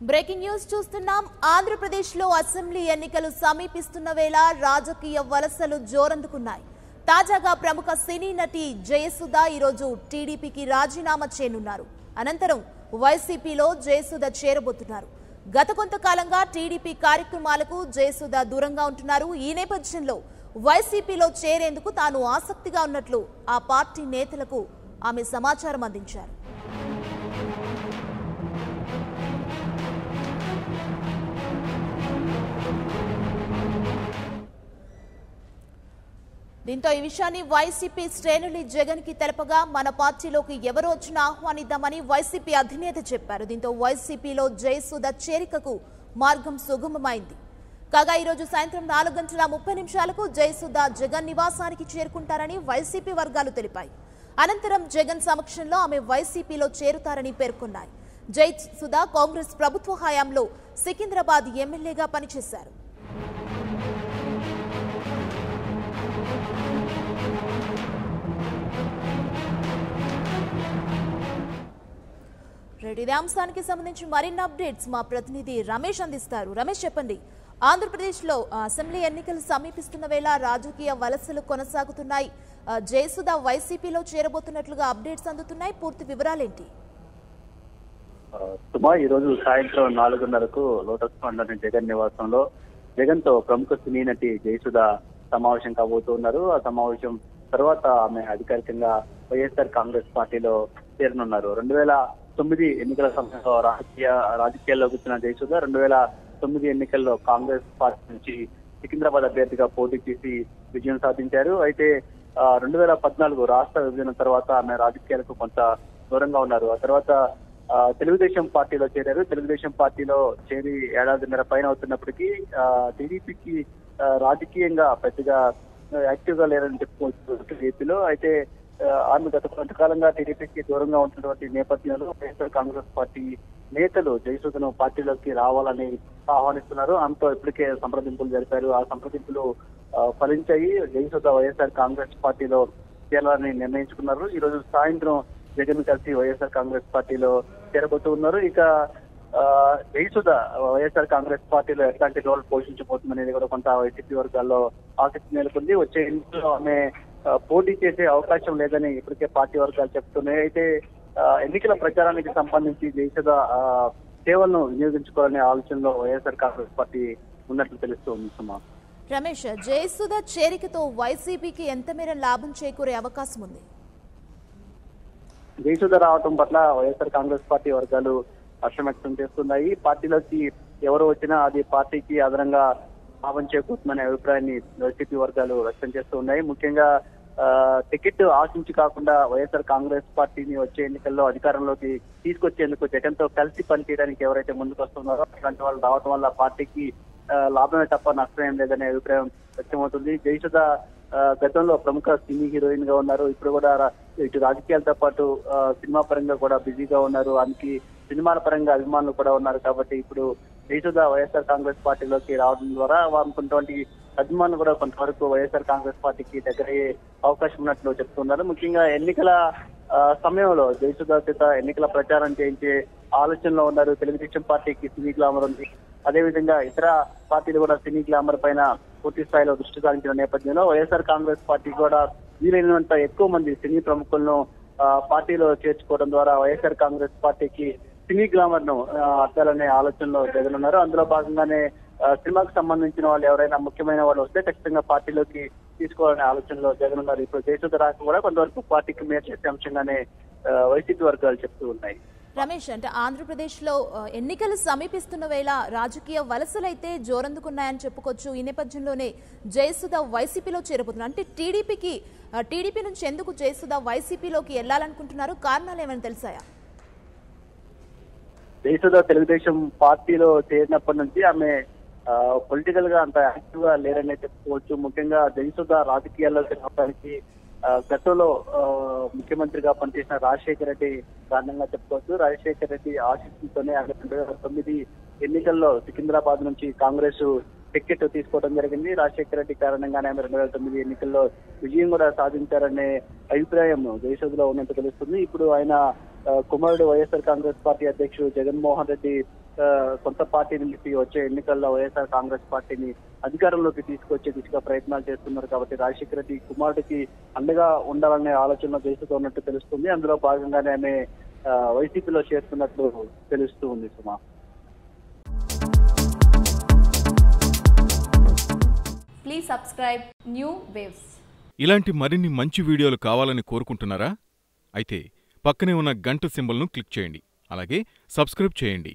Breaking news చూస్తున్నాం. ఆంధ్రప్రదేశ్ లో assembly ఎన్నికలు సమీపిస్తున్న వేళ రాజకీయ వలసలు జోరందుకున్నాయి. తాజాగా ప్రముఖ సినీ నటి జయసుధ ఈరోజు టీడీపీకి రాజీనామా చేయనున్నారు. అనంతరం వైసీపీలో జయసుధ చేరబోతున్నారు. గత కొంతకాలంగా టీడీపీ కార్యక్రమాలకు జయసుధ దూరంగా ఉంటున్నారు. ఈ నేపథ్యంలో వైసీపీలో చేరేందుకు తాను ఆసక్తిగా ఉన్నట్లు ఆ పార్టీ నేతలకు ఆమె సమాచారం అందించారు. దీంతో ఈ విషయాన్ని వైసీపీ శ్రేణులు జగన్ కి తెలపగా మన పార్టీలోకి ఎవరు వచ్చినా ఆహ్వానిద్దామని వైసీపీ అధినేత చెప్పారు. దీంతో వైసీపీలో జయసుధ చేరికకు మార్గం సుగమమైంది. కాగా ఈరోజు సాయంత్రం 4:30 జయసుధ జగన్ నివాసానికి చేరుకుంటారని వైసీపీ వర్గాలు తెలిపాయి. అనంతరం జగన్ సమక్షంలో ఆమె వైసీపీలో చేరుతారని పేర్కొన్నాయి. జయసుధ కాంగ్రెస్ ప్రభుత్వ హయాంలో సికింద్రాబాద్ ఎమ్మెల్యేగా పనిచేశారు. ఇదే అంశానికి సంబంధించి మరిన్ని అప్డేట్స్ మా ప్రతినిధి రమేష్ అందిస్తారు. రమేష్, చెప్పండి. ఆంధ్రప్రదేశ్లో అసెంబ్లీ ఎన్నికలు సమీపిస్తున్న వేళ రాజకీయ వలసలు కొనసాగుతున్నాయి. జయసుధ వైసీపీలో చేరబోతున్నట్లుగా అప్డేట్స్ అందుతున్నాయి. పూర్తి వివరాలేంటి? ఈ రోజు సాయంత్రం 4:30 లోటస్ పండ్లోని జగన్ నివాసంలో జగన్ తో ప్రముఖ సినీ నటి జయసుధ సమావేశం కాబోతున్నారు. ఆ సమావేశం తర్వాత ఆమె అధికారికంగా వైఎస్ఆర్ కాంగ్రెస్ పార్టీలో చేరనున్నారు. 2009 ఎన్నికల సమయంలో రాజకీయాల్లోకి వచ్చిన జయసుధ 2009 ఎన్నికల్లో కాంగ్రెస్ పార్టీ నుంచి సికింద్రాబాద్ అభ్యర్థిగా పోటీ చేసి విజయం సాధించారు. అయితే 2014 రాష్ట్ర విభజన తర్వాత ఆమె రాజకీయాలకు కొంత దూరంగా ఉన్నారు. ఆ తర్వాత తెలుగుదేశం పార్టీలో చేరారు. తెలుగుదేశం పార్టీలో చేరి ఏడాదిన్నర పైన అవుతున్నప్పటికీ టీడీపీకి రాజకీయంగా పెద్దగా యాక్టివ్ గా లేరని చెప్పుకోవచ్చు ఏపీలో. అయితే ఆమె గత కొంతకాలంగా టీడీపీకి దూరంగా ఉంటున్నటువంటి నేపథ్యంలో వైఎస్ఆర్ కాంగ్రెస్ పార్టీ నేతలు జయసుధను పార్టీలోకి రావాలని ఆహ్వానిస్తున్నారు. ఆమెతో ఇప్పటికే సంప్రదింపులు జరిపారు. ఆ సంప్రదింపులు ఫలించాయి. జయసుధ వైఎస్ఆర్ కాంగ్రెస్ పార్టీలో చేరాలని నిర్ణయించుకున్నారు. ఈ రోజు సాయంత్రం జగన్ కలిసి వైఎస్ఆర్ కాంగ్రెస్ పార్టీలో చేరబోతూ ఉన్నారు. ఇక జయసుధ వైఎస్ఆర్ కాంగ్రెస్ పార్టీలో ఎట్లాంటి రోల్ పోషించబోతుందనేది కూడా కొంత వైసీపీ వర్గాల్లో ఆసక్తి నెలకొంది. వచ్చే ఎన్నికల్లో ఆమె పోటీ చేసే అవకాశం లేదని ఇప్పటికే పార్టీ వర్గాలు చెప్తున్నాయి. అయితే ఎన్నికల ప్రచారానికి సంబంధించి జయసుధ సేవలను వినియోగించుకోవాలనే ఆలోచనలో వైఎస్ఆర్ కాంగ్రెస్ పార్టీ ఉన్నట్లు తెలుస్తోంది. సుమా, రమేష్, జయసుధ చేరికతో వైసీపీకి ఎంత మేర లాభం చేకూరే అవకాశం ఉంది? జయసుధ రావటం పట్ల వైఎస్ఆర్ కాంగ్రెస్ పార్టీ వర్గాలు హర్షం వ్యక్తం చేస్తున్నాయి. పార్టీలోకి ఎవరు వచ్చినా అది పార్టీకి అదనంగా లాభం చేకూరుతుందనే అభిప్రాయాన్ని వైసీపీ వర్గాలు వ్యక్తం చేస్తూ ఉన్నాయి. ముఖ్యంగా టికెట్ ఆశించి కాకుండా వైఎస్ఆర్ కాంగ్రెస్ పార్టీని వచ్చే ఎన్నికల్లో అధికారంలోకి తీసుకొచ్చేందుకు జగన్ తో కలిసి పనిచేయడానికి ఎవరైతే ముందుకు వస్తున్నారో అట్లాంటి వాళ్ళు రావడం వల్ల పార్టీకి లాభమే తప్ప నష్టం ఏం లేదనే అభిప్రాయం వ్యక్తమవుతుంది. జయసుధ గతంలో ప్రముఖ సినీ హీరోయిన్ గా ఉన్నారు. ఇప్పుడు కూడా ఇటు రాజకీయాలతో పాటు సినిమా పరంగా కూడా బిజీగా ఉన్నారు. ఆమెకి సినిమాల పరంగా అభిమానులు కూడా ఉన్నారు. కాబట్టి ఇప్పుడు జయసుధ వైఎస్ఆర్ కాంగ్రెస్ పార్టీలోకి రావడం ద్వారా వారికి అభిమానులు కూడా కొంతవరకు వైఎస్ఆర్ కాంగ్రెస్ పార్టీకి దగ్గరయ్యే అవకాశం ఉన్నట్లు చెప్తున్నారు. ముఖ్యంగా ఎన్నికల సమయంలో జయసుధ చేత ఎన్నికల ప్రచారం చేయించే ఆలోచనలో ఉన్నారు. తెలుగుదేశం పార్టీకి సినీ గ్లామర్ ఉంది. అదేవిధంగా ఇతర పార్టీలు కూడా సినీ గ్లామర్ పైన పూర్తి స్థాయిలో దృష్టి సారించిన నేపథ్యంలో వైఎస్ఆర్ కాంగ్రెస్ పార్టీ కూడా వీలైనంత ఎక్కువ మంది సినీ ప్రముఖులను పార్టీలో చేర్చుకోవడం ద్వారా వైఎస్ఆర్ కాంగ్రెస్ పార్టీకి సినీ గ్లామర్ ను అద్దాలనే ఆలోచనలో జగన్ ఉన్నారు. అందులో భాగంగానే సినిమాకు సంబంధించిన వాళ్ళు ఎవరైనా ముఖ్యమైన వాళ్ళు వస్తే ఖచ్చితంగా పార్టీలోకి తీసుకోవాలనే ఆలోచనలో జగన్ ఉన్నారు. ఇప్పుడు జయసుధ రాక కూడా కొంతవరకు పార్టీకి మేలు చేసే అంశంగానే వైసీపీ వర్గాలు చెప్తూ ఉన్నాయి. రమేష్, అంటే ఆంధ్రప్రదేశ్ లో ఎన్నికలు సమీపిస్తున్న వేళ రాజకీయ వలసలైతే జోరందుకున్నాయని చెప్పుకోవచ్చు. ఈ నేపథ్యంలోనే జయసుధ వైసీపీలో చేరబోతున్నారు. అంటే టీడీపీ నుంచి ఎందుకు జయసుధ వైసీపీలోకి వెళ్లాలనుకుంటున్నారు? కారణాలు ఏమైనా తెలిసాయా? జయసుధ తెలుగుదేశం పార్టీలో చేరినప్పటి నుంచి ఆమె పొలిటికల్ గా అంత యాక్టివ్ గా లేరనే చెప్పుకోవచ్చు. ముఖ్యంగా జయసుధ రాజకీయాల్లో రావడానికి గతంలో ముఖ్యమంత్రిగా పనిచేసిన రాజశేఖర రెడ్డి కారణంగా చెప్పుకోవచ్చు. రాజశేఖర రెడ్డి ఆశీస్సులతోనే 2009 ఎన్నికల్లో సికింద్రాబాద్ నుంచి కాంగ్రెస్ టికెట్ తీసుకోవడం జరిగింది. రాజశేఖర రెడ్డి కారణంగానే 2009 ఎన్నికల్లో విజయం కూడా సాధించారనే అభిప్రాయం జయసుధలో ఉన్నట్టు తెలుస్తుంది. ఇప్పుడు ఆయన కుమారుడు వైఎస్ఆర్ కాంగ్రెస్ పార్టీ అధ్యక్షుడు జగన్మోహన్ రెడ్డి కొత్త పార్టీ నిలిపి వచ్చే ఎన్నికల్లో వైఎస్ఆర్ కాంగ్రెస్ పార్టీని అధికారంలోకి తీసుకొచ్చే దిశగా ప్రయత్నాలు చేస్తున్నారు. కాబట్టి రాజశేఖర రెడ్డి కుమారుడికి అండగా ఉండాలనే ఆలోచనలో చేస్తూ ఉన్నట్టు తెలుస్తుంది. అందులో భాగంగానే ఆమె వైసీపీలో చేరుతున్నట్లు తెలుస్తూ ఉంది. సుమా, ప్లీజ్ సబ్స్క్రైబ్ న్యూ వేవ్స్. ఇలాంటి మరిన్ని మంచి వీడియోలు కావాలని కోరుకుంటున్నారా? అయితే పక్కనే ఉన్న గంట సింబల్ను క్లిక్ చేయండి. అలాగే సబ్స్క్రైబ్ చేయండి.